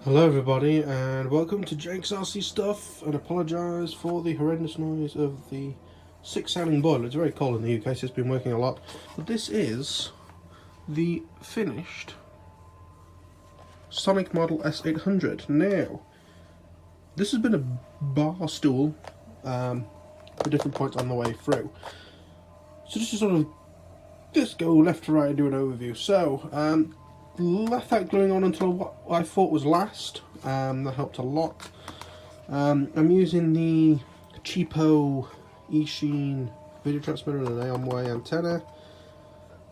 Hello everybody and welcome to Jake's RC Stuff, and apologise for the horrendous noise of the 6 sounding boiler. It's very cold in the UK so it's been working a lot. But this is the finished Sonic model S800. Now, this has been a bar stool for different points on the way through. So just go left to right and do an overview. So, left that gluing on until what I thought was last. That helped a lot. I'm using the cheapo eSheen video transmitter and an Aomway antenna.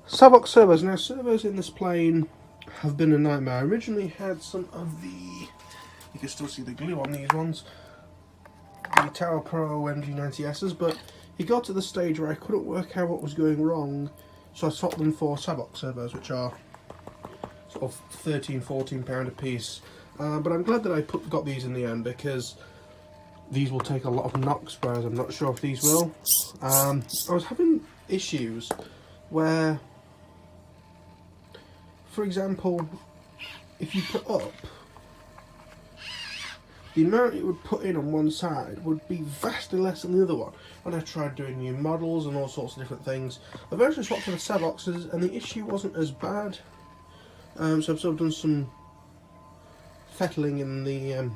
Savox servos. Now, servos in this plane have been a nightmare. I originally had some of the, you can still see the glue on these ones, the Tower Pro MG90Ss, but it got to the stage where I couldn't work out what was going wrong, so I swapped them for Savox servos, which are sort of £13–14 a piece. But I'm glad that I got these in the end, because these will take a lot of knocks, whereas I'm not sure if these will. I was having issues where, for example, if you put up, the amount it would put in on one side would be vastly less than the other one. And I tried doing new models and all sorts of different things. I eventually swapped to the Savoxes and the issue wasn't as bad. So I've sort of done some fettling in the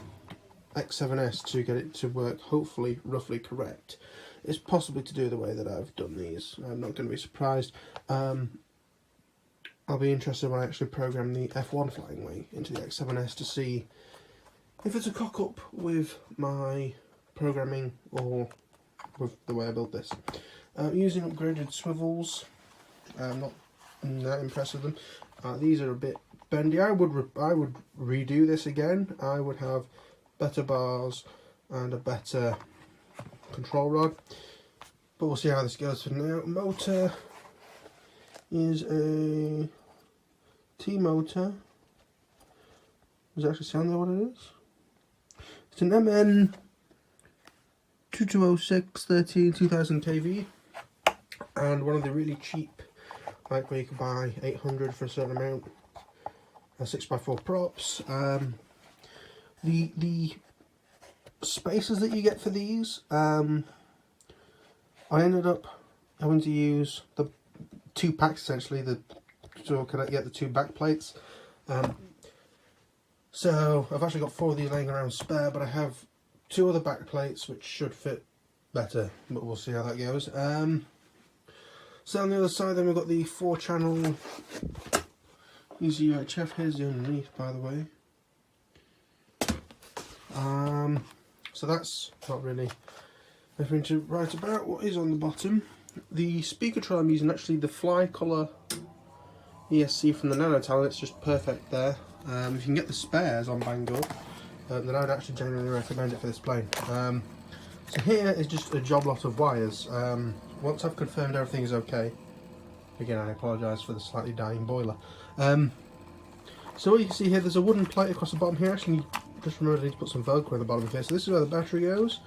X7S to get it to work, hopefully roughly correct. It's possibly to do the way that I've done these. I'm not going to be surprised. I'll be interested when I actually program the F1 flying wing into the X7S to see if it's a cock up with my programming or with the way I built this. Using upgraded swivels, I'm not that impressed with them. These are a bit bendy. I would redo this again. I would have better bars and a better control rod, but we'll see how this goes for now. Motor is a T motor. Does it actually sound like what it is? It's an MN 2206 13 2000 kV, and one of the really cheap, like where you can buy 800 for a certain amount, 6x4 props. The spacers that you get for these, I ended up having to use the 2 packs essentially, so can I get the 2 back plates. So I've actually got 4 of these laying around spare, but I have 2 other back plates which should fit better, but we'll see how that goes. So on the other side then we've got the 4-channel easy UHF. Here's the underneath, by the way. So that's not really anything to write about. What is on the bottom? The speaker tray I'm using, actually the Fly Colour ESC from the Nanotal. It's just perfect there. If you can get the spares on Banggood, then I would actually genuinely recommend it for this plane. So here is just a job lot of wires. Once I've confirmed everything is okay, again I apologise for the slightly dying boiler. So what you can see here, there's a wooden plate across the bottom here. Actually, just remembered I need to put some Velcro in the bottom here. So this is where the battery goes.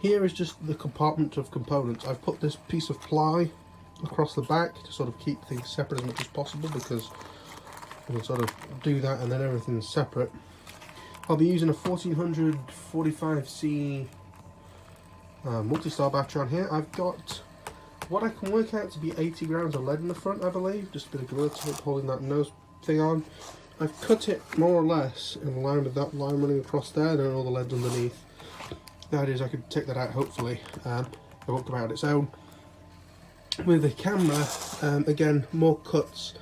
Here is just the compartment of components. I've put this piece of ply across the back to sort of keep things separate as much as possible, because you can sort of do that and then everything's separate. I'll be using a 1400 45C multi-star battery on here. I've got what I can work out to be 80 grams of lead in the front, I believe. Just a bit of glue to it, holding that nose thing on. I've cut it more or less in line with that line running across there, and then all the lead's underneath. The idea is I could take that out, hopefully. It won't come out on its own. With the camera, again, more cuts.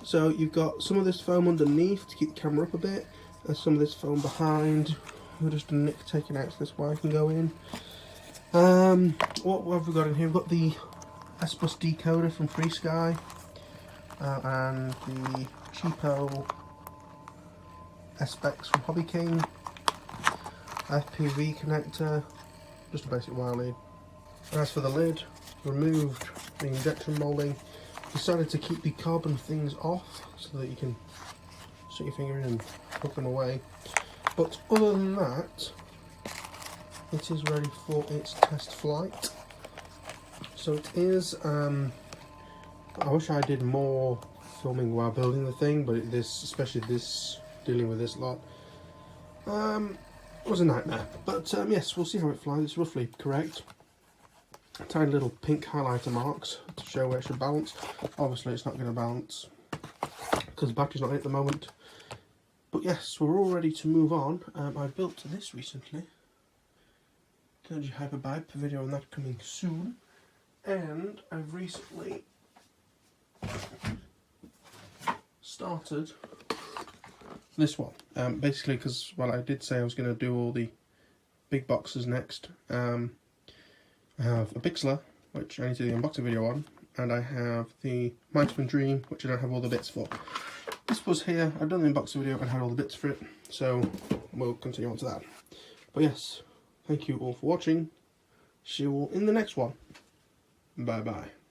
So you've got some of this foam underneath to keep the camera up a bit, and some of this foam behind. We're just a nick taken out so this wire can go in. What have we got in here? We've got the S-Bus decoder from Free Sky, and the cheapo S-Specs from HobbyKing, FPV connector, just a basic wire lead. And as for the lid, removed the injection moulding, decided to keep the carbon things off so that you can stick your finger in and hook them away. But other than that, it is ready for its test flight. So it is, I wish I did more filming while building the thing, but this, especially this, dealing with this lot, It was a nightmare, but yes, we'll see how it flies. It's roughly correct. Tiny little pink highlighter marks to show where it should balance. Obviously it's not going to balance because the battery's not in at the moment. But yes, we're all ready to move on. I built this recently. Told you Hyperbipe, video on that coming soon. And I've recently started this one. Basically because, well, I did say I was going to do all the big boxes next. I have a Pixlr, which I need to do the unboxing video on, and I have the Mindspin Dream, which I don't have all the bits for. This was here, I've done the unboxing video and had all the bits for it, so we'll continue on to that. But yes, thank you all for watching. See you all in the next one. Bye bye.